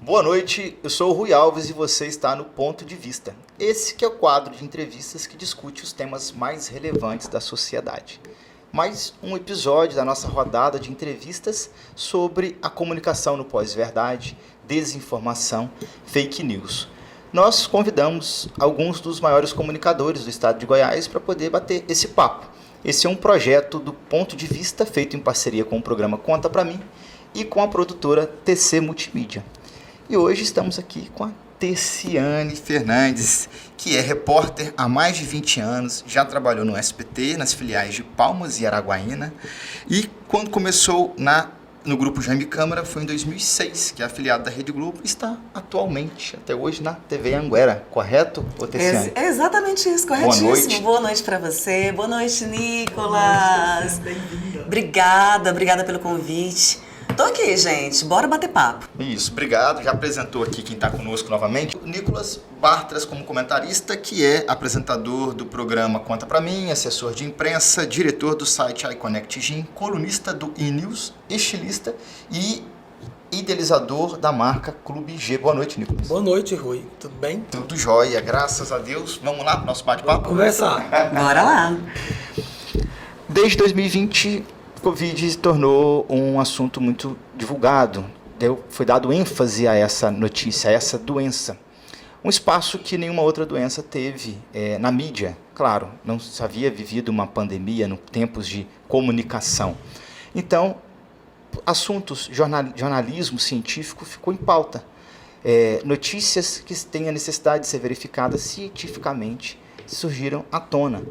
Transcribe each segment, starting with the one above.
Boa noite, eu sou o Rui Alves e você está no Ponto de Vista. Esse que é o quadro de entrevistas que discute os temas mais relevantes da sociedade. Mais um episódio da nossa rodada de entrevistas sobre a comunicação no pós-verdade, desinformação, fake news. Nós convidamos alguns dos maiores comunicadores do estado de Goiás para poder bater esse papo. Esse é um projeto do Ponto de Vista feito em parceria com o programa Conta Pra Mim e com a produtora TC Multimídia. E hoje estamos aqui com a Tessiane Fernandes, que é repórter há mais de 20 anos, já trabalhou no SBT, nas filiais de Palmas e Araguaína, e quando começou no Grupo Jaime Câmara foi em 2006, que é afiliado da Rede Globo, e está atualmente, até hoje, na TV Anguera, correto, Tessiane? É exatamente isso, corretíssimo. Boa noite. Boa noite para você, boa noite, Nicolas. Bem-vinda. Obrigada pelo convite. Tô aqui, gente, bora bater papo. Isso, obrigado. Já apresentou aqui quem está conosco novamente. O Nicolas Bartras como comentarista, que é apresentador do programa Conta Pra Mim, assessor de imprensa, diretor do site iConnect Gym, colunista do e-News, estilista e idealizador da marca Clube G. Boa noite, Nicolas. Boa noite, Rui. Tudo bem? Tudo jóia, graças a Deus. Vamos lá pro nosso bate-papo? Conversar. Bora lá. Desde 2020... Covid se tornou um assunto muito divulgado, foi dado ênfase a essa notícia, a essa doença. Um espaço que nenhuma outra doença teve na mídia. Claro, não se havia vivido uma pandemia em tempos de comunicação. Então, assuntos, jornalismo científico ficou em pauta. Notícias que têm a necessidade de ser verificadas cientificamente surgiram à tona.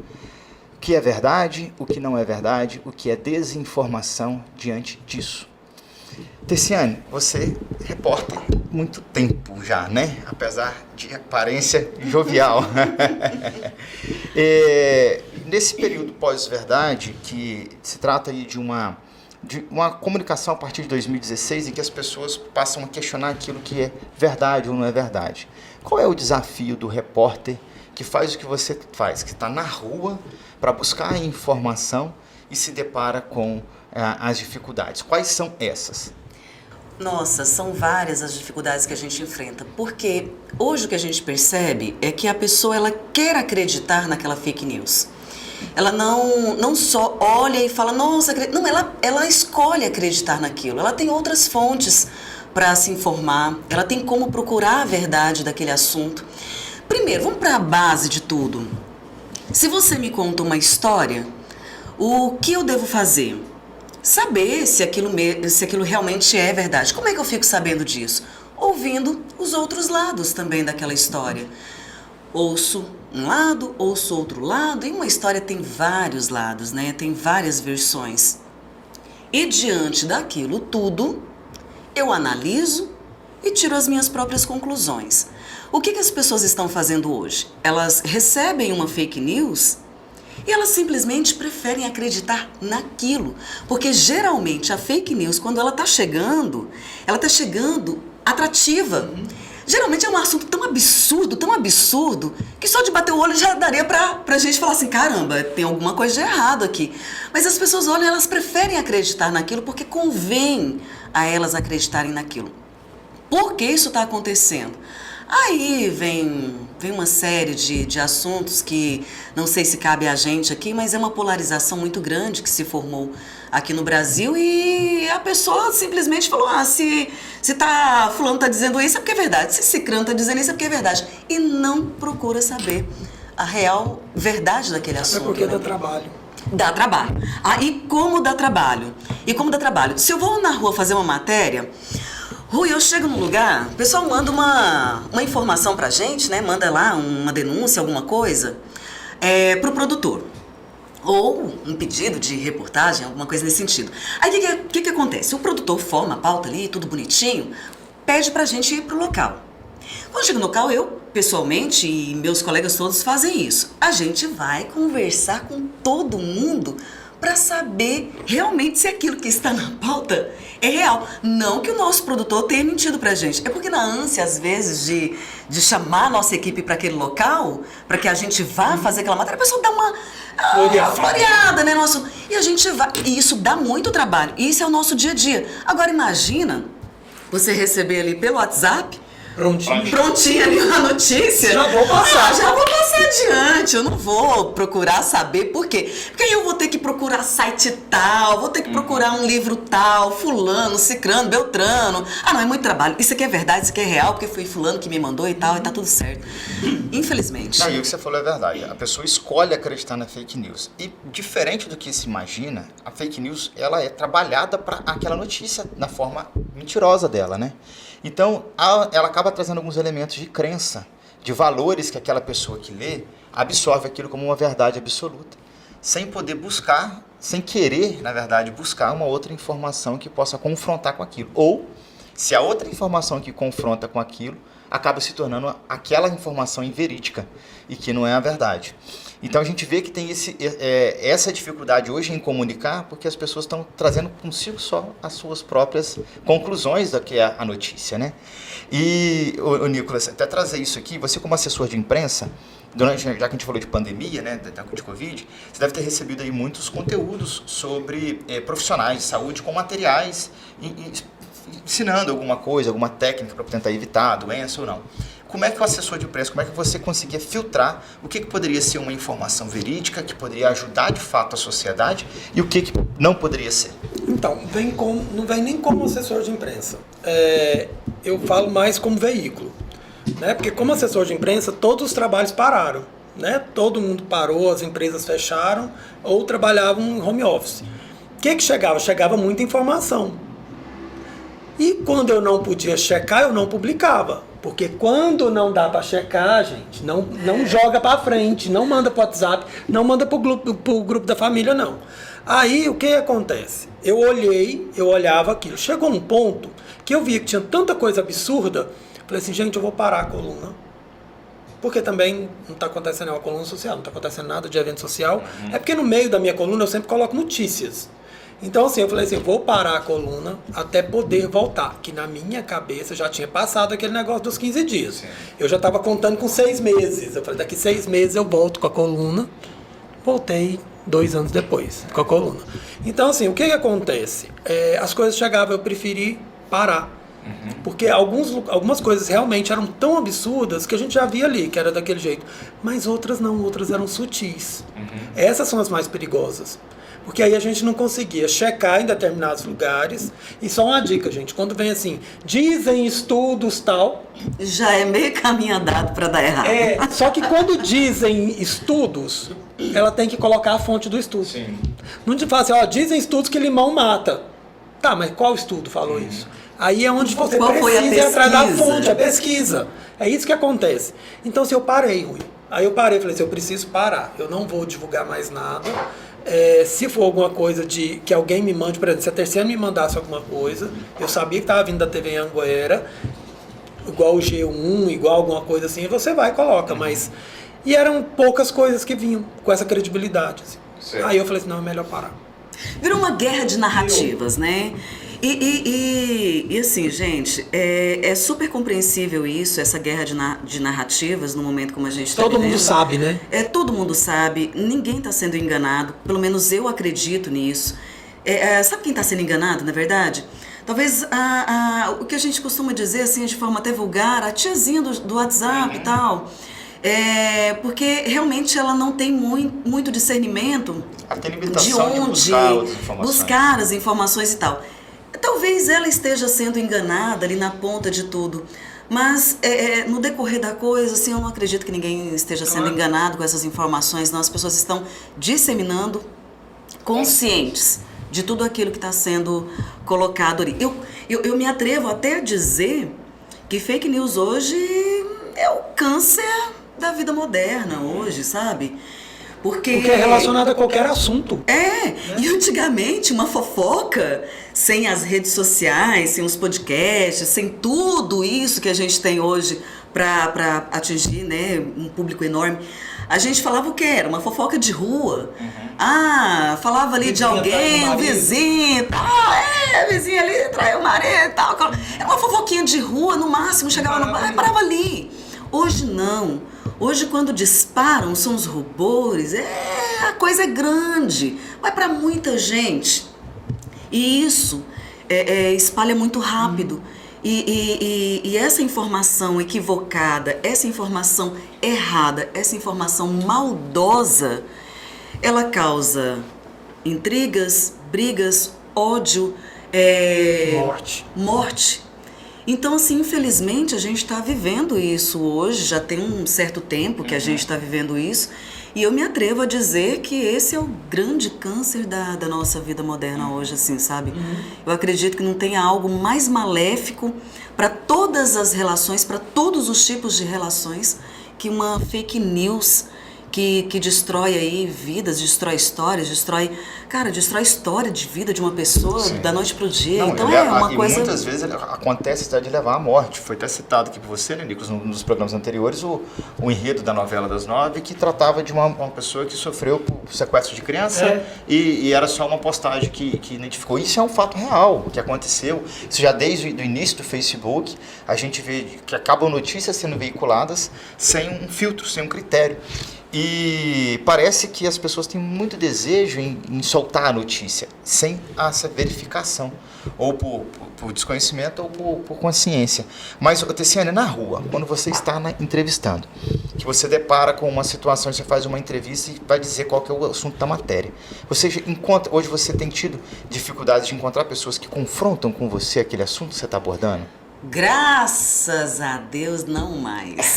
O que é verdade, o que não é verdade, o que é desinformação diante disso. Tessiane, você é repórter há muito tempo já, né? Apesar de aparência jovial. Nesse período pós-verdade, que se trata aí de uma comunicação a partir de 2016 em que as pessoas passam a questionar aquilo que é verdade ou não é verdade. Qual é o desafio do repórter que faz o que você faz, que está na rua para buscar a informação e se depara com as dificuldades? Quais são essas? Nossa, são várias as dificuldades que a gente enfrenta, porque hoje o que a gente percebe é que a pessoa ela quer acreditar naquela fake news. Ela não só olha e fala, nossa, não, ela escolhe acreditar naquilo, ela tem outras fontes para se informar, ela tem como procurar a verdade daquele assunto. Primeiro, vamos para a base de tudo. Se você me conta uma história, o que eu devo fazer? Saber se aquilo realmente é verdade. Como é que eu fico sabendo disso? Ouvindo os outros lados também daquela história. Ouço um lado, ouço outro lado, e uma história tem vários lados, né? Tem várias versões. E diante daquilo tudo, eu analiso e tiro as minhas próprias conclusões. O que as pessoas estão fazendo hoje? Elas recebem uma fake news e elas simplesmente preferem acreditar naquilo. Porque geralmente a fake news, quando ela está chegando atrativa. Geralmente é um assunto tão absurdo, que só de bater o olho já daria pra gente falar assim, caramba, tem alguma coisa de errado aqui. Mas as pessoas olham, elas preferem acreditar naquilo porque convém a elas acreditarem naquilo. Por que isso está acontecendo? Aí vem uma série de assuntos que não sei se cabe a gente aqui, mas é uma polarização muito grande que se formou aqui no Brasil e a pessoa simplesmente falou, se fulano está dizendo isso é porque é verdade, se cicrano está dizendo isso é porque é verdade. E não procura saber a real verdade daquele assunto. É porque né? dá trabalho. Dá trabalho. E como dá trabalho? Se eu vou na rua fazer uma matéria... Rui, eu chego num lugar, o pessoal manda uma informação pra gente, né? Manda lá uma denúncia, alguma coisa, pro produtor. Ou um pedido de reportagem, alguma coisa nesse sentido. Aí o que acontece? O produtor forma a pauta ali, tudo bonitinho, pede pra gente ir pro local. Quando chega no local, eu, pessoalmente, e meus colegas todos fazem isso. A gente vai conversar com todo mundo para saber realmente se aquilo que está na pauta é real. Não que o nosso produtor tenha mentido pra gente. É porque na ânsia, às vezes, de chamar a nossa equipe para aquele local, para que a gente vá fazer aquela matéria, a pessoa dá uma floreada, né? E a gente vai. E isso dá muito trabalho. E isso é o nosso dia a dia. Agora imagina você receber ali pelo WhatsApp, Prontinho ali uma notícia. Já vou passar. Já vou passar adiante. Eu não vou procurar saber por quê. Porque aí eu vou ter que procurar site tal, vou ter que procurar um livro tal, fulano, cicrano, beltrano. Ah, não, é muito trabalho. Isso aqui é verdade, isso aqui é real, porque foi fulano que me mandou e tal, e tá tudo certo. Infelizmente. Não, e o que você falou é verdade. A pessoa escolhe acreditar na fake news. E diferente do que se imagina, a fake news, ela é trabalhada para aquela notícia na forma mentirosa dela, né? Então, ela acaba trazendo alguns elementos de crença, de valores que aquela pessoa que lê absorve aquilo como uma verdade absoluta, sem poder buscar, sem querer, na verdade, buscar uma outra informação que possa confrontar com aquilo. Ou, se a outra informação que confronta com aquilo acaba se tornando aquela informação inverídica e que não é a verdade. Então a gente vê que tem essa dificuldade hoje em comunicar, porque as pessoas estão trazendo consigo só as suas próprias conclusões do que é a notícia, né? E, o Nicolas, até trazer isso aqui, você como assessor de imprensa, já que a gente falou de pandemia, né, de Covid, você deve ter recebido aí muitos conteúdos sobre profissionais de saúde com materiais ensinando alguma coisa, alguma técnica para tentar evitar a doença ou não. Como é que o assessor de imprensa, como é que você conseguia filtrar o que poderia ser uma informação verídica, que poderia ajudar de fato a sociedade, e o que não poderia ser? Então, não vem nem como assessor de imprensa. Eu falo mais como veículo. Né? Porque como assessor de imprensa, todos os trabalhos pararam. Né? Todo mundo parou, as empresas fecharam ou trabalhavam em home office. O que chegava? Chegava muita informação. E quando eu não podia checar, eu não publicava. Porque quando não dá para checar, gente, não joga para frente, não manda para o WhatsApp, não manda para o grupo da família, não. Aí, o que acontece? Eu olhava aquilo. Chegou um ponto que eu via que tinha tanta coisa absurda, falei assim, gente, eu vou parar a coluna. Porque também não está acontecendo uma coluna social, não está acontecendo nada de evento social. É porque no meio da minha coluna eu sempre coloco notícias. Então, assim, eu falei assim, vou parar a coluna até poder voltar. Que na minha cabeça já tinha passado aquele negócio dos 15 dias. Sim. Eu já estava contando com 6 meses. Eu falei, daqui 6 meses eu volto com a coluna. Voltei 2 anos depois com a coluna. Então, assim, o que acontece? As coisas chegavam, eu preferi parar. Porque algumas coisas realmente eram tão absurdas que a gente já via ali, que era daquele jeito. Mas outras não, outras eram sutis. Essas são as mais perigosas. Porque aí a gente não conseguia checar em determinados lugares. E só uma dica, gente. Quando vem assim, dizem estudos tal... Já é meio caminho andado para dar errado. Só que quando dizem estudos, ela tem que colocar a fonte do estudo. Sim. Não te fala assim, dizzem estudos que limão mata. Tá, mas qual estudo falou isso? Aí é onde você precisa ir atrás da fonte, a pesquisa. É isso que acontece. Então, se eu parei, Rui. Aí eu parei, falei assim, eu preciso parar. Eu não vou divulgar mais nada. Se for alguma coisa que alguém me mande, por exemplo, se a Terceira me mandasse alguma coisa, eu sabia que estava vindo da TV Anguera, igual o G1, igual alguma coisa assim, você vai e coloca, mas... E eram poucas coisas que vinham com essa credibilidade. Assim. Aí eu falei assim, não, é melhor parar. Virou uma guerra de narrativas, né? E assim, gente, é super compreensível isso, essa guerra de narrativas no momento como a gente está vivendo. Todo mundo sabe, né? Todo mundo sabe, ninguém está sendo enganado, pelo menos eu acredito nisso. Sabe quem está sendo enganado, na verdade? Talvez o que a gente costuma dizer, assim, de forma até vulgar, a tiazinha do WhatsApp e tal. Porque realmente ela não tem muito discernimento de onde buscar as informações e tal. Talvez ela esteja sendo enganada ali na ponta de tudo, mas no decorrer da coisa, assim, eu não acredito que ninguém esteja sendo enganado com essas informações, não. As pessoas estão disseminando conscientes de tudo aquilo que está sendo colocado ali. Eu me atrevo até a dizer que fake news hoje é o câncer da vida moderna hoje, sabe? Porque é relacionado a qualquer assunto. E antigamente uma fofoca, sem as redes sociais, sem os podcasts, sem tudo isso que a gente tem hoje para atingir, né, um público enorme, a gente falava o que era? Uma fofoca de rua. Falava ali de alguém, um vizinho, vizinho ali traiu o marido e tal. Era uma fofoquinha de rua, no máximo, chegava no bar, parava ali. Hoje não. Hoje, quando disparam, são os rubores, a coisa é grande, vai para muita gente. E isso espalha muito rápido. E essa informação equivocada, essa informação errada, essa informação maldosa, ela causa intrigas, brigas, ódio, morte. Então, assim, infelizmente, a gente está vivendo isso hoje, já tem um certo tempo que a gente está vivendo isso, e eu me atrevo a dizer que esse é o grande câncer da nossa vida moderna hoje, assim, sabe? Eu acredito que não tem algo mais maléfico para todas as relações, para todos os tipos de relações, que uma fake news que destrói aí vidas, destrói histórias, destrói a história de vida de uma pessoa. Sim. Da noite pro dia. Não, então é uma coisa... muitas vezes acontece até de levar à morte. Foi até citado aqui por você, né, Nicolas, nos programas anteriores, o enredo da novela das 9, que tratava de uma pessoa que sofreu por sequestro de criança e era só uma postagem que identificou. Isso é um fato real, que aconteceu. Isso já desde o início do Facebook, a gente vê que acabam notícias sendo veiculadas sem um filtro, sem um critério. E parece que as pessoas têm muito desejo em soltar a notícia, sem essa verificação, ou por desconhecimento ou por consciência. Mas, Tessiane, na rua, quando você está entrevistando, que você depara com uma situação, você faz uma entrevista e vai dizer qual que é o assunto da matéria. Hoje você tem tido dificuldades de encontrar pessoas que confrontam com você aquele assunto que você está abordando? Graças a Deus, não mais.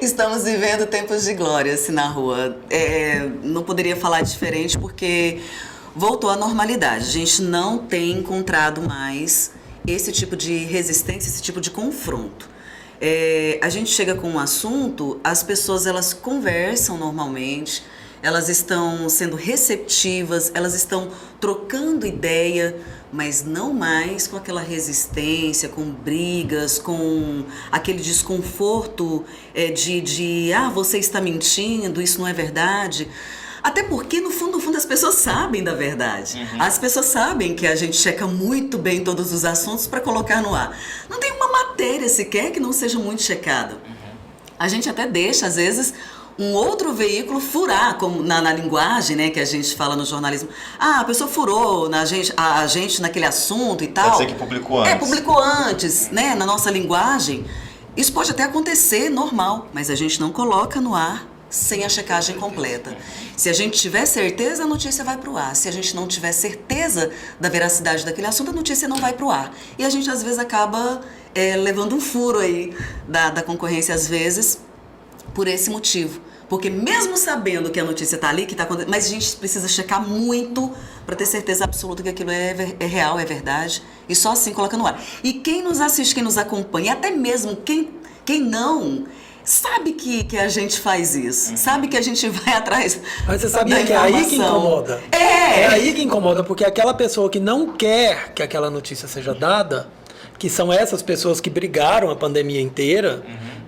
Estamos vivendo tempos de glória, assim, na rua. Não poderia falar diferente porque voltou à normalidade. A gente não tem encontrado mais esse tipo de resistência, esse tipo de confronto. A gente chega com um assunto, as pessoas elas conversam normalmente, elas estão sendo receptivas, elas estão trocando ideia, mas não mais com aquela resistência, com brigas, com aquele desconforto de você está mentindo, isso não é verdade. Até porque, no fundo, as pessoas sabem da verdade. As pessoas sabem que a gente checa muito bem todos os assuntos para colocar no ar. Não tem uma matéria sequer que não seja muito checada. A gente até deixa, às vezes, um outro veículo furar, como na linguagem, né, que a gente fala no jornalismo. A pessoa furou a gente naquele assunto e tal. Quer dizer que publicou antes. Publicou antes, né, na nossa linguagem. Isso pode até acontecer, normal, mas a gente não coloca no ar sem a checagem completa. Se a gente tiver certeza, a notícia vai para o ar. Se a gente não tiver certeza da veracidade daquele assunto, a notícia não vai para o ar. E a gente, às vezes, acaba levando um furo aí da concorrência, às vezes, por esse motivo. Porque mesmo sabendo que a notícia está ali, que está acontecendo, mas a gente precisa checar muito para ter certeza absoluta que aquilo é real, é verdade. E só assim coloca no ar. E quem nos assiste, quem nos acompanha, até mesmo quem não, sabe que a gente faz isso. Sabe que a gente vai atrás. Mas você sabia que é aí que incomoda? É aí que incomoda, porque aquela pessoa que não quer que aquela notícia seja dada, que são essas pessoas que brigaram a pandemia inteira,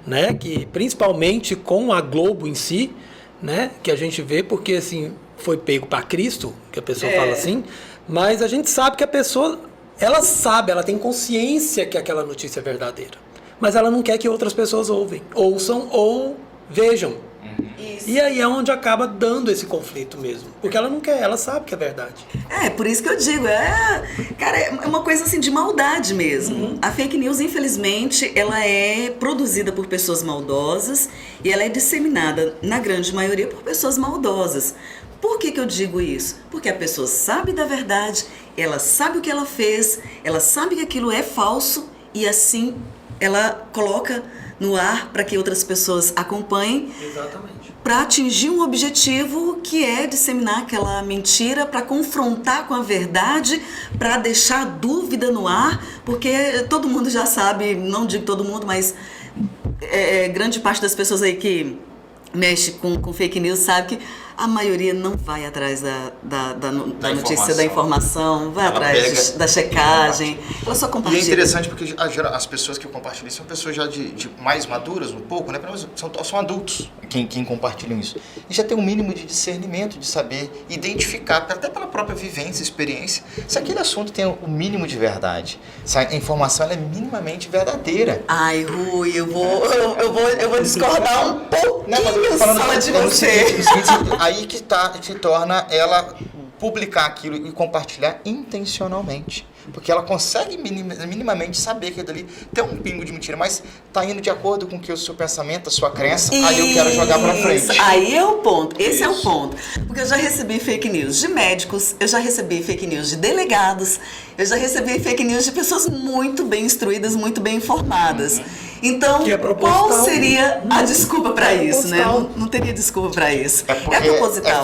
né, que principalmente com a Globo em si, né, que a gente vê porque assim foi pego para Cristo, que a pessoa fala assim, mas a gente sabe que a pessoa, ela tem consciência que aquela notícia é verdadeira, mas ela não quer que outras pessoas ouçam ou vejam. Isso. E aí é onde acaba dando esse conflito mesmo. Porque ela não quer, ela sabe que é verdade. Por isso que eu digo, cara, é uma coisa assim de maldade mesmo. A fake news, infelizmente, ela é produzida por pessoas maldosas e ela é disseminada, na grande maioria, por pessoas maldosas. Por que eu digo isso? Porque a pessoa sabe da verdade, ela sabe o que ela fez, ela sabe que aquilo é falso e assim ela coloca no ar para que outras pessoas acompanhem. Exatamente. Para atingir um objetivo que é disseminar aquela mentira, para confrontar com a verdade, para deixar dúvida no ar, porque todo mundo já sabe, não digo todo mundo, mas grande parte das pessoas aí que mexe com fake news sabe que a maioria não vai atrás da notícia, da informação, vai atrás da checagem. Ela só compartilha. E é interessante porque as pessoas que compartilham são pessoas já de mais maduras um pouco, né? São adultos quem compartilham isso. E já tem um mínimo de discernimento, de saber identificar, até pela própria vivência, experiência, se aquele assunto tem o mínimo de verdade. Se a informação ela é minimamente verdadeira. Ai, Rui, eu vou discordar um pouquinho não, mas eu tô falando de você. Aí que se torna ela publicar aquilo e compartilhar intencionalmente. Porque ela consegue minimamente saber que ali tem um pingo de mentira, mas tá indo de acordo com o seu pensamento, a sua crença, aí eu quero jogar pra frente. Aí é o ponto, esse é o ponto. Porque eu já recebi fake news de médicos, eu já recebi fake news de delegados, eu já recebi fake news de pessoas muito bem instruídas, muito bem informadas. Então, qual seria a desculpa para isso, né? Não teria desculpa para isso. É proposital.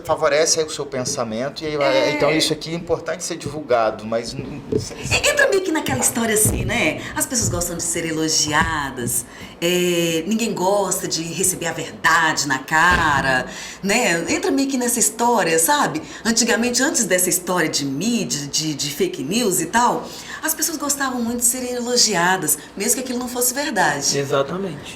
Favorece o seu pensamento, e aí, então isso aqui é importante ser divulgado, mas... Entra meio que naquela história assim, né? As pessoas gostam de ser elogiadas, ninguém gosta de receber a verdade na cara, né? Entra meio que nessa história, sabe? Antigamente, antes dessa história de mídia, de fake news e tal, as pessoas gostavam muito de serem elogiadas, mesmo que aquilo não fosse verdade. Exatamente.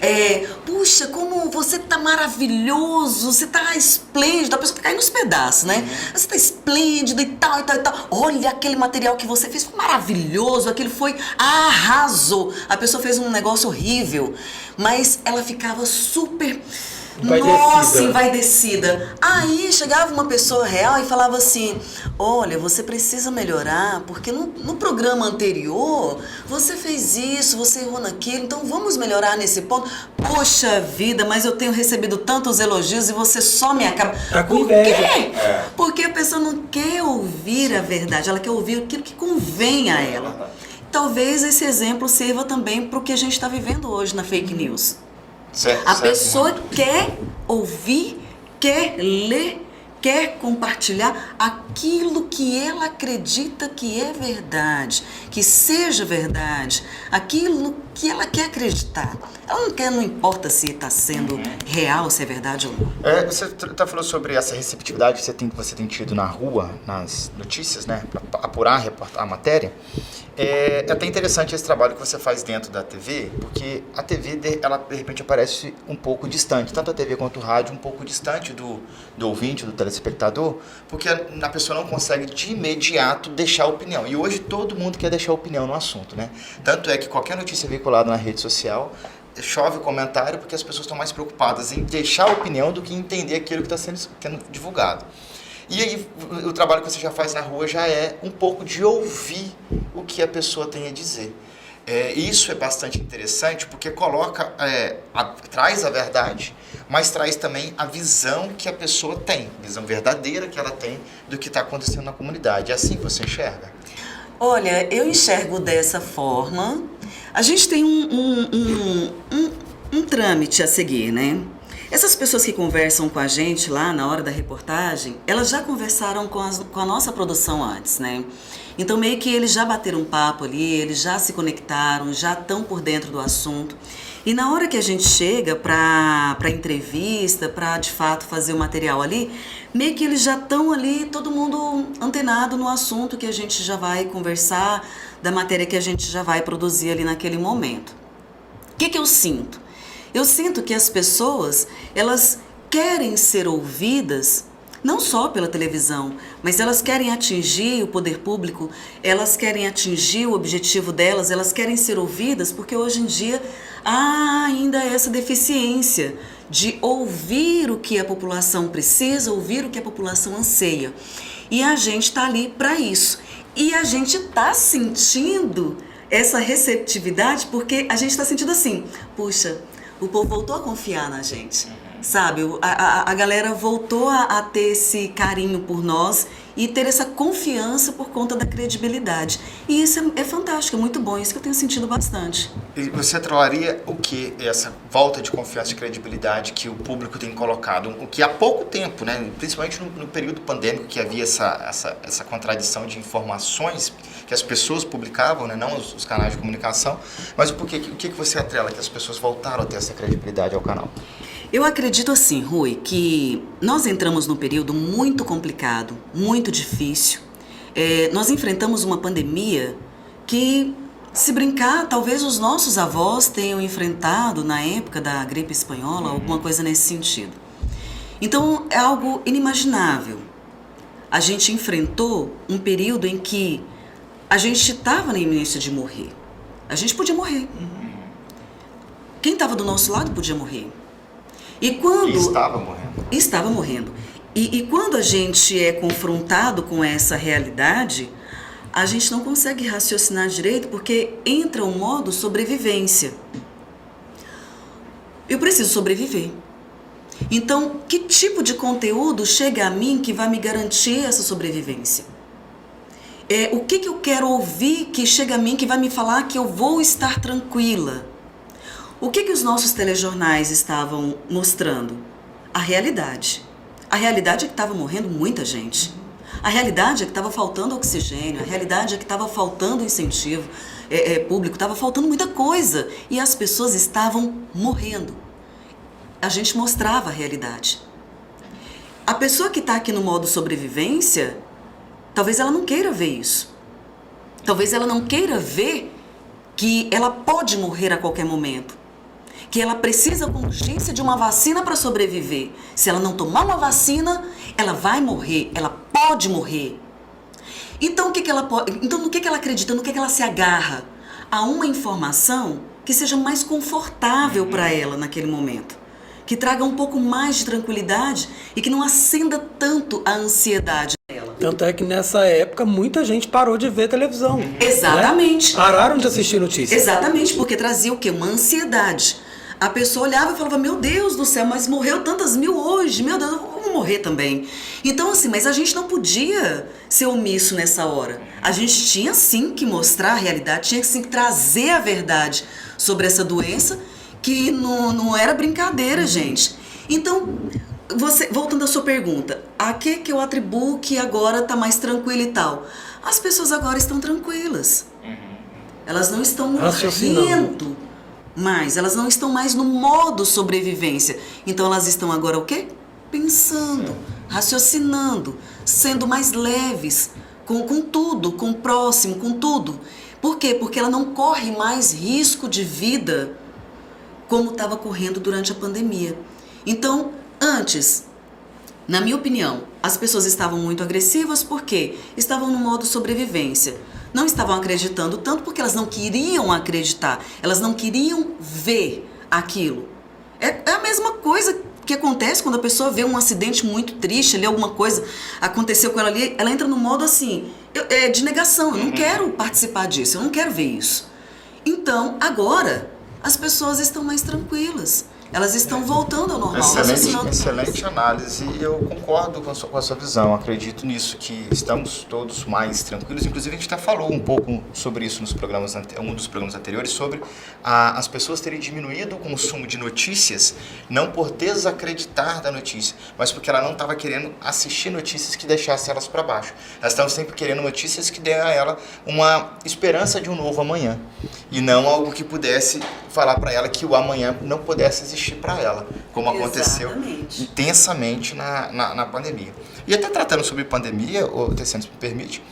Puxa, como você tá maravilhoso, você tá esplêndido, a pessoa tá caindo nos pedaços, né? Você tá esplêndido e tal, e tal, e tal. Olha aquele material que você fez, foi maravilhoso, aquele foi, arrasou. A pessoa fez um negócio horrível, mas ela ficava super... envaidecida. Aí chegava uma pessoa real e falava assim: olha, você precisa melhorar, porque no programa anterior você fez isso, você errou naquilo, então vamos melhorar nesse ponto. Poxa vida, mas eu tenho recebido tantos elogios e você só me acaba. Tá com Por inveja. quê? Porque a pessoa não quer ouvir a verdade, ela quer ouvir aquilo que convém a ela. Talvez esse exemplo sirva também para o que a gente está vivendo hoje na fake news. A pessoa quer ouvir, quer ler, quer compartilhar aquilo que ela acredita que é verdade, que seja verdade, aquilo que ela quer acreditar. Ela não importa se está sendo real, se é verdade ou não. Você falou sobre essa receptividade que você tem tido na rua, nas notícias, né, para apurar a matéria. É até interessante esse trabalho que você faz dentro da TV, porque a TV, ela de repente aparece um pouco distante, tanto a TV quanto o rádio, um pouco distante do ouvinte, do telespectador, porque a pessoa não consegue de imediato deixar opinião. E hoje todo mundo quer deixar opinião no assunto, né? Tanto é que qualquer notícia veiculada na rede social, chove comentário, porque as pessoas estão mais preocupadas em deixar a opinião do que entender aquilo que está sendo divulgado. E aí, o trabalho que você já faz na rua já é um pouco de ouvir o que a pessoa tem a dizer. Isso é bastante interessante porque traz a verdade, mas traz também a visão que a pessoa tem, visão verdadeira que ela tem do que está acontecendo na comunidade. É assim que você enxerga? Olha, eu enxergo dessa forma. A gente tem um trâmite a seguir, né? Essas pessoas que conversam com a gente lá na hora da reportagem, elas já conversaram com a nossa produção antes, né? Então meio que eles já bateram um papo ali, eles já se conectaram, já estão por dentro do assunto. E na hora que a gente chega para entrevista, para de fato fazer o material ali, meio que eles já estão ali, todo mundo antenado no assunto que a gente já vai conversar, da matéria que a gente já vai produzir ali naquele momento. O que eu sinto? Eu sinto que as pessoas, elas querem ser ouvidas, não só pela televisão, mas elas querem atingir o poder público, elas querem atingir o objetivo delas, elas querem ser ouvidas, porque hoje em dia há ainda essa deficiência de ouvir o que a população precisa, ouvir o que a população anseia. E a gente está ali para isso. E a gente está sentindo essa receptividade porque a gente está sentindo assim, puxa, o povo voltou a confiar na gente, sabe? A galera voltou a ter esse carinho por nós e ter essa confiança por conta da credibilidade. E isso é fantástico, é muito bom, isso que eu tenho sentido bastante. E você atrelaria o que essa volta de confiança e credibilidade que o público tem colocado, o que há pouco tempo, né, principalmente no período pandêmico, que havia essa contradição de informações que as pessoas publicavam, né, não os canais de comunicação, mas o que você atrela que as pessoas voltaram a ter essa credibilidade ao canal? Eu acredito assim, Rui, que nós entramos num período muito complicado, muito difícil. Nós enfrentamos uma pandemia que, se brincar, talvez os nossos avós tenham enfrentado na época da gripe espanhola, alguma coisa nesse sentido. Então, é algo inimaginável. A gente enfrentou um período em que a gente estava na iminência de morrer. A gente podia morrer. Quem estava do nosso lado podia morrer. E quando... estava morrendo. Estava morrendo. E quando a gente é confrontado com essa realidade, a gente não consegue raciocinar direito porque entra um modo sobrevivência. Eu preciso sobreviver. Então, que tipo de conteúdo chega a mim que vai me garantir essa sobrevivência? O que eu quero ouvir que chega a mim que vai me falar que eu vou estar tranquila? O que os nossos telejornais estavam mostrando? A realidade. A realidade é que estava morrendo muita gente. A realidade é que estava faltando oxigênio. A realidade é que estava faltando incentivo público. Estava faltando muita coisa. E as pessoas estavam morrendo. A gente mostrava a realidade. A pessoa que está aqui no modo sobrevivência, talvez ela não queira ver isso. Talvez ela não queira ver que ela pode morrer a qualquer momento. Que ela precisa com urgência de uma vacina para sobreviver. Se ela não tomar uma vacina, ela vai morrer, ela pode morrer. Então, no que ela acredita, no que ela se agarra? A uma informação que seja mais confortável para ela naquele momento. Que traga um pouco mais de tranquilidade e que não acenda tanto a ansiedade dela. Tanto é que nessa época muita gente parou de ver televisão. Exatamente. Né? Pararam de assistir notícias. Exatamente, porque trazia o quê? Uma ansiedade. A pessoa olhava e falava, meu Deus do céu, mas morreu tantas mil hoje, meu Deus, eu vou morrer também. Então assim, mas a gente não podia ser omisso nessa hora. A gente tinha sim que mostrar a realidade, tinha sim que trazer a verdade sobre essa doença, que não era brincadeira, gente. Então, voltando à sua pergunta, a que eu atribuo que agora está mais tranquilo e tal? As pessoas agora estão tranquilas. Elas não estão morrendo mais, elas não estão mais no modo sobrevivência. Então elas estão agora o quê? Pensando, raciocinando, sendo mais leves, com tudo, com o próximo, com tudo. Por quê? Porque ela não corre mais risco de vida como estava correndo durante a pandemia. Então, antes, na minha opinião, as pessoas estavam muito agressivas porque estavam no modo sobrevivência. Não estavam acreditando tanto porque elas não queriam acreditar, elas não queriam ver aquilo. É a mesma coisa que acontece quando a pessoa vê um acidente muito triste, ali alguma coisa aconteceu com ela ali, ela entra no modo assim, de negação, eu não quero participar disso, eu não quero ver isso. Então, agora, as pessoas estão mais tranquilas. Elas estão voltando ao normal. Excelente análise, e eu concordo com a sua visão, acredito nisso, que estamos todos mais tranquilos. Inclusive a gente até falou um pouco sobre isso nos programas, um dos programas anteriores, sobre as pessoas terem diminuído o consumo de notícias, não por desacreditar da notícia, mas porque ela não estava querendo assistir notícias que deixassem elas para baixo. Elas estavam sempre querendo notícias que dêem a ela uma esperança de um novo amanhã, e não algo que pudesse falar para ela que o amanhã não pudesse existir para ela, como aconteceu intensamente na pandemia. E até tratando sobre pandemia, o Tessiano, se me permite,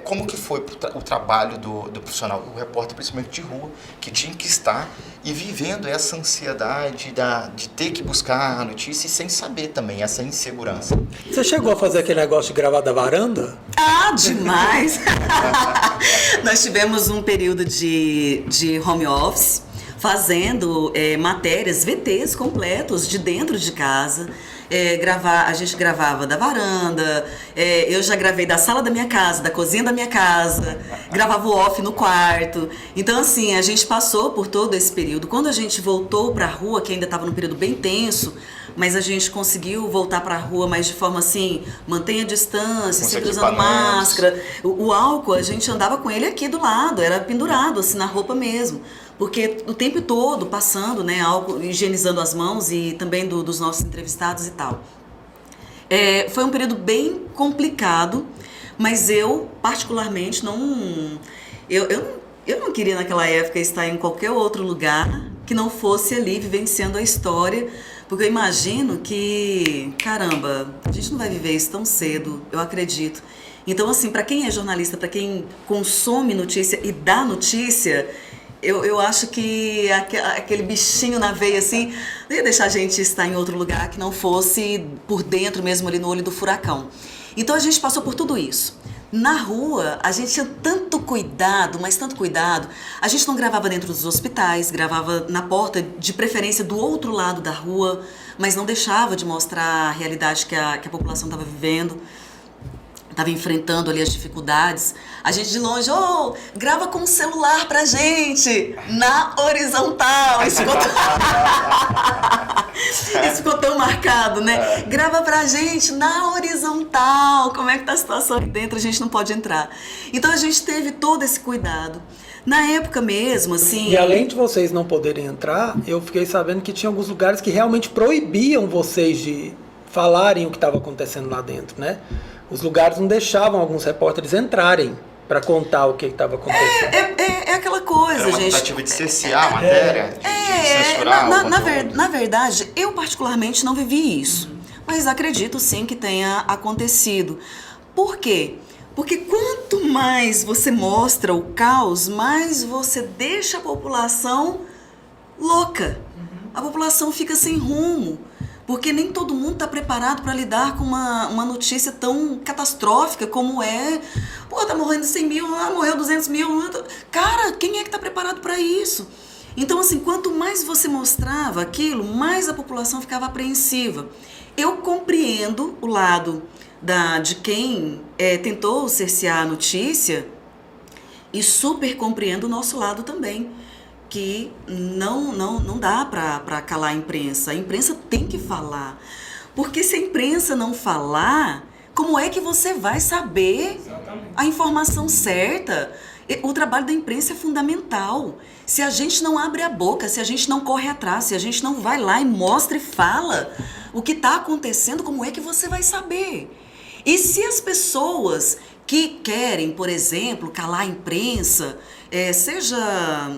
como que foi o trabalho do profissional, o repórter principalmente de rua, que tinha que estar e vivendo essa ansiedade de ter que buscar a notícia e sem saber também, essa insegurança. Você chegou a fazer aquele negócio de gravar da varanda? Ah, demais! Nós tivemos um período de home office, fazendo matérias, VTs completos de dentro de casa. A gente gravava da varanda, eu já gravei da sala da minha casa, da cozinha da minha casa, gravava o off no quarto. Então, assim, a gente passou por todo esse período. Quando a gente voltou para a rua, que ainda estava num período bem tenso, mas a gente conseguiu voltar para a rua, mas de forma assim, mantenha a distância, sempre usando máscara. O álcool, a gente andava com ele aqui do lado, era pendurado, assim, na roupa mesmo. Porque o tempo todo passando, né, álcool, higienizando as mãos e também dos nossos entrevistados e tal. Foi um período bem complicado, mas eu, particularmente, eu não queria naquela época estar em qualquer outro lugar que não fosse ali vivenciando a história, porque eu imagino que, caramba, a gente não vai viver isso tão cedo, eu acredito. Então, assim, para quem é jornalista, para quem consome notícia e dá notícia, eu acho que aquele bichinho na veia, assim, não ia deixar a gente estar em outro lugar que não fosse por dentro mesmo, ali no olho do furacão. Então a gente passou por tudo isso. Na rua, a gente tinha tanto cuidado, mas tanto cuidado. A gente não gravava dentro dos hospitais, gravava na porta, de preferência do outro lado da rua, mas não deixava de mostrar a realidade que a população estava vivendo, estava enfrentando ali as dificuldades. A gente de longe, grava com o celular pra gente, na horizontal. Isso ficou tão marcado, né? Grava pra gente na horizontal. Como é que tá a situação aqui dentro? A gente não pode entrar. Então a gente teve todo esse cuidado. Na época mesmo, assim... E além de vocês não poderem entrar, eu fiquei sabendo que tinha alguns lugares que realmente proibiam vocês de falarem o que estava acontecendo lá dentro, né? Os lugares não deixavam alguns repórteres entrarem para contar o que estava acontecendo. É aquela coisa, Era uma gente. tentativa de cercear a matéria, de censurar o conteúdo. Na verdade, eu particularmente não vivi isso. Mas acredito sim que tenha acontecido. Por quê? Porque quanto mais você mostra o caos, mais você deixa a população louca. A população fica sem rumo. Porque nem todo mundo está preparado para lidar com uma notícia tão catastrófica como é... Pô, tá morrendo 100 mil, morreu 200 mil. Cara, quem é que está preparado para isso? Então, assim, quanto mais você mostrava aquilo, mais a população ficava apreensiva. Eu compreendo o lado de quem tentou cercear a notícia e super compreendo o nosso lado também. Que não dá para calar a imprensa. A imprensa tem que falar. Porque se a imprensa não falar, como é que você vai saber a informação certa? O trabalho da imprensa é fundamental. Se a gente não abre a boca, se a gente não corre atrás, se a gente não vai lá e mostra e fala o que está acontecendo, como é que você vai saber? E se as pessoas que querem, por exemplo, calar a imprensa...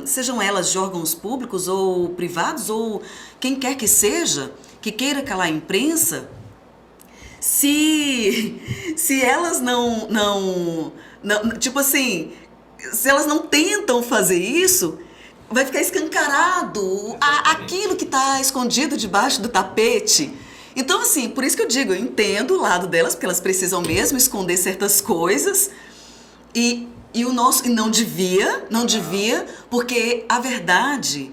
sejam elas de órgãos públicos ou privados, ou quem quer que seja, que queira calar a imprensa, se elas não tipo assim, se elas não tentam fazer isso, vai ficar escancarado aquilo que está escondido debaixo do tapete. Então, assim, por isso que eu digo, eu entendo o lado delas, porque elas precisam mesmo esconder certas coisas, e não devia, porque a verdade,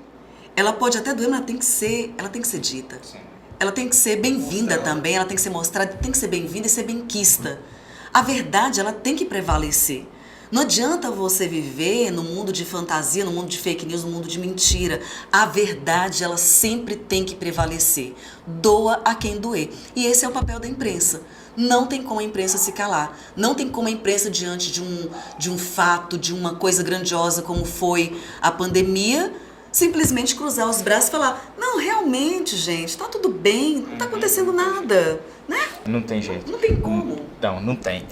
ela pode até doer, mas ela tem que ser dita. Sim. Ela tem que ser bem-vinda também, ela tem que ser mostrada, tem que ser bem-vinda e ser benquista. A verdade, ela tem que prevalecer. Não adianta você viver no mundo de fantasia, no mundo de fake news, no mundo de mentira. A verdade, ela sempre tem que prevalecer. Doa a quem doer. E esse é o papel da imprensa. Não tem como a imprensa se calar. Não tem como a imprensa, diante de um fato, de uma coisa grandiosa como foi a pandemia, simplesmente cruzar os braços e falar: não, realmente, gente, tá tudo bem, não tá acontecendo nada, né? Não tem jeito. Não tem como. Não tem.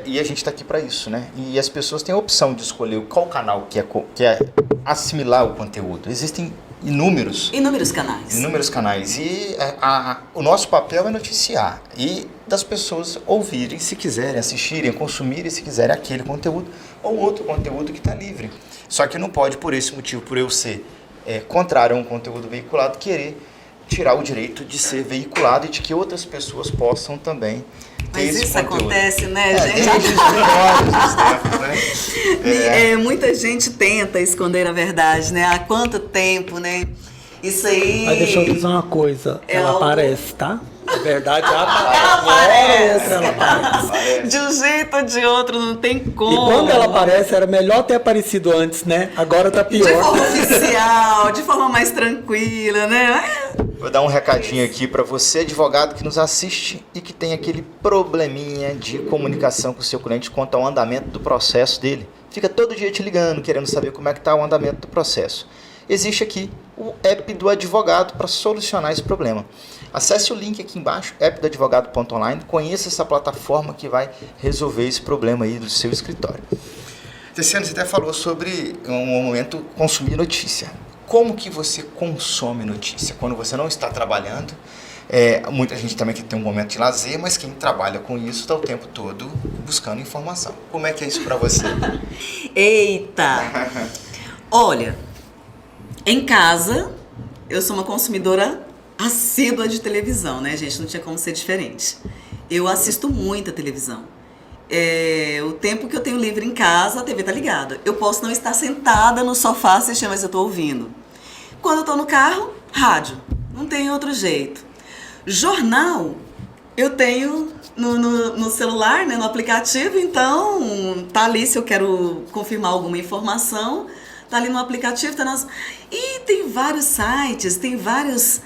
E a gente tá aqui para isso, né? E as pessoas têm a opção de escolher qual canal quer assimilar o conteúdo. Existem inúmeros canais. E o nosso papel é noticiar. E das pessoas ouvirem, se quiserem, assistirem, consumirem, se quiserem, aquele conteúdo ou outro conteúdo que está livre. Só que não pode, por esse motivo, por eu ser contrário a um conteúdo veiculado, querer tirar o direito de ser veiculado e de que outras pessoas possam também ter esse isso conteúdo. Acontece, né, gente? Desde os primórdios dos tempos, né? Muita gente tenta esconder a verdade, né? Há quanto tempo, né? Isso aí... Mas deixa eu dizer uma coisa, ela aparece, tá? A verdade ela aparece. De um jeito ou de outro, não tem como. E quando ela aparece, era melhor ter aparecido antes, né? Agora tá pior. De forma oficial, de forma mais tranquila, né? Vou dar um recadinho aqui para você, advogado que nos assiste e que tem aquele probleminha de comunicação com o seu cliente quanto ao andamento do processo dele. Fica todo dia te ligando, querendo saber como é que está o andamento do processo. Existe aqui o app do advogado para solucionar esse problema. Acesse o link aqui embaixo, appdoadvogado.online, conheça essa plataforma que vai resolver esse problema aí do seu escritório. Tessiano, você até falou sobre um momento consumir notícia. Como que você consome notícia? Quando você não está trabalhando, muita gente também que tem um momento de lazer, mas quem trabalha com isso está o tempo todo buscando informação. Como é que é isso para você? Eita! Olha, em casa, eu sou uma consumidora assídua de televisão, né, gente? Não tinha como ser diferente. Eu assisto muita televisão. O tempo que eu tenho livre em casa, a TV tá ligada. Eu posso não estar sentada no sofá assistindo, mas eu tô ouvindo. Quando eu tô no carro, rádio. Não tem outro jeito. Jornal, eu tenho no celular, né, no aplicativo, então tá ali se eu quero confirmar alguma informação, tá ali no aplicativo, tá nas... E tem vários sites, tem vários...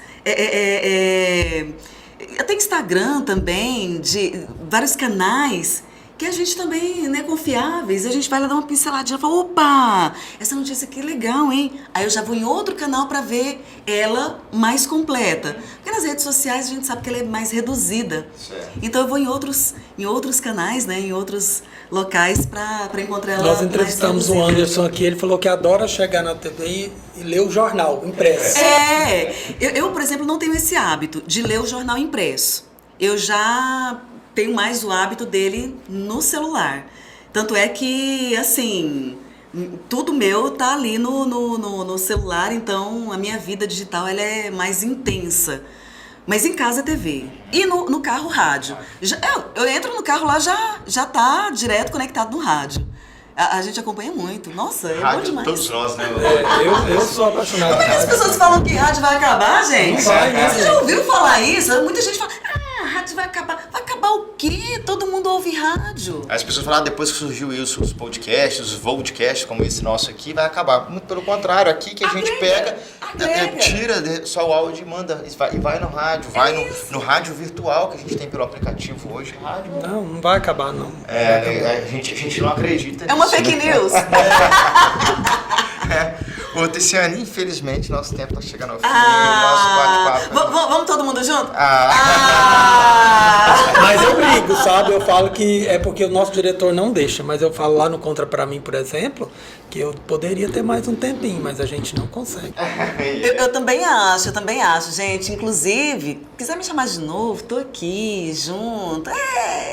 Até Instagram também, de vários canais que a gente também, né, confiáveis, a gente vai lá dar uma pinceladinha e fala, opa, essa notícia aqui é legal, hein? Aí eu já vou em outro canal para ver ela mais completa. Porque nas redes sociais a gente sabe que ela é mais reduzida. Certo. Então eu vou em outros canais, né, em outros locais para encontrar ela. Nós entrevistamos o Anderson aqui, ele falou que adora chegar na TV e ler o jornal impresso. Eu, por exemplo, não tenho esse hábito de ler o jornal impresso. Eu já tenho mais o hábito dele no celular. Tanto é que, assim, tudo meu tá ali no celular, então a minha vida digital ela é mais intensa. Mas em casa é TV. E no carro, rádio. Eu entro no carro lá, já tá direto conectado no rádio. A gente acompanha muito. Nossa, é rádio, bom demais. Todos nós, né? Eu sou apaixonado. Como é que as pessoas falam que rádio vai acabar, gente? Não vai, né? Vocês já ouviram falar isso? Muita gente fala, rádio vai acabar. Vai acabar o quê? Todo mundo ouve rádio. As pessoas falam, depois que surgiu isso, os podcasts, os vodcasts, como esse nosso aqui, vai acabar. Muito pelo contrário, aqui que a gente pega, tira só o áudio e manda, e vai no rádio, vai no rádio virtual que a gente tem pelo aplicativo hoje. Rádio. Não vai acabar, não. A gente não acredita nisso. É uma fake news. Ô, Tessiane, infelizmente nosso tempo tá chegando ao fim. Nosso bate-papo. Vamos todo mundo junto? Mas eu brigo, sabe? Eu falo que é porque o nosso diretor não deixa, mas eu falo lá no Contra Pra Mim, por exemplo, que eu poderia ter mais um tempinho, mas a gente não consegue. Eu também acho, gente. Inclusive, quiser me chamar de novo, tô aqui, junto.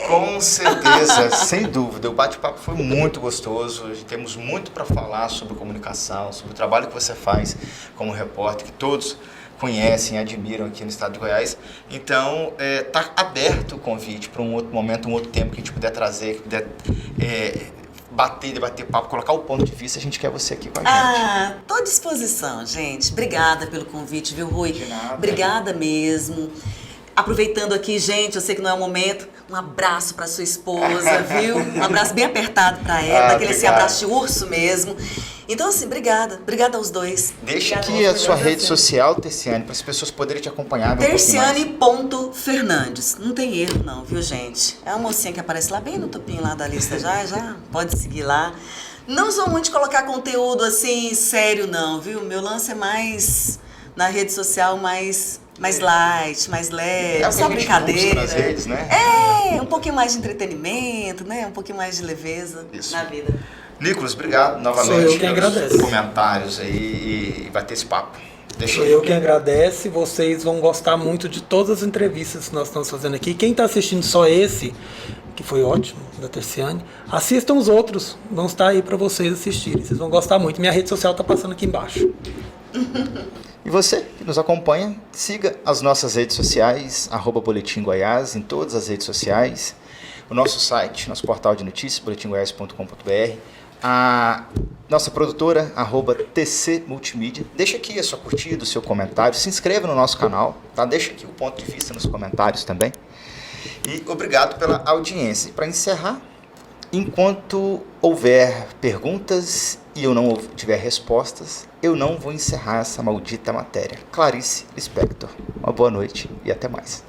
Com certeza, sem dúvida. O bate-papo foi muito gostoso. Temos muito para falar sobre comunicação, sobre o trabalho que você faz como repórter, que todos conhecem, admiram aqui no estado de Goiás. Então, tá aberto o convite para um outro momento, um outro tempo que a gente puder trazer, que puder debater papo, colocar o ponto de vista. A gente quer você aqui com a gente. Tô à disposição, gente. Obrigada pelo convite, viu, Rui? De nada. Obrigada mesmo. Aproveitando aqui, gente, eu sei que não é o momento, um abraço para sua esposa, viu? Um abraço bem apertado para ela, aquele assim, abraço de urso mesmo. Então, assim, obrigada aos dois. Deixa aqui a sua rede social, Tessiane, para as pessoas poderem te acompanhar. Terciane.Fernandes. Não tem erro não, viu, gente? É uma mocinha que aparece lá bem no topinho lá da lista já pode seguir lá. Não sou muito de colocar conteúdo assim, sério não, viu? Meu lance é mais na rede social, mais light, mais leve, só brincadeira. Nas redes, né? Um pouquinho mais de entretenimento, né? Um pouquinho mais de leveza na vida. Nicolas, obrigado novamente. Sou eu quem agradece. Comentários aí e vai ter esse papo. Sou eu quem agradece. Vocês vão gostar muito de todas as entrevistas que nós estamos fazendo aqui. Quem está assistindo só esse, que foi ótimo, da Terciane, assistam os outros. Vão estar aí para vocês assistirem. Vocês vão gostar muito. Minha rede social está passando aqui embaixo. E você que nos acompanha, siga as nossas redes sociais, @Boletim Goiás, em todas as redes sociais. O nosso site, nosso portal de notícias, boletimgoias.com.br. A nossa produtora, @TC Multimídia. Deixa aqui a sua curtida, o seu comentário. Se inscreva no nosso canal, tá? Deixa aqui o ponto de vista nos comentários também. E obrigado pela audiência. E para encerrar, enquanto houver perguntas e eu não tiver respostas, eu não vou encerrar essa maldita matéria. Clarice Lispector. Uma boa noite e até mais.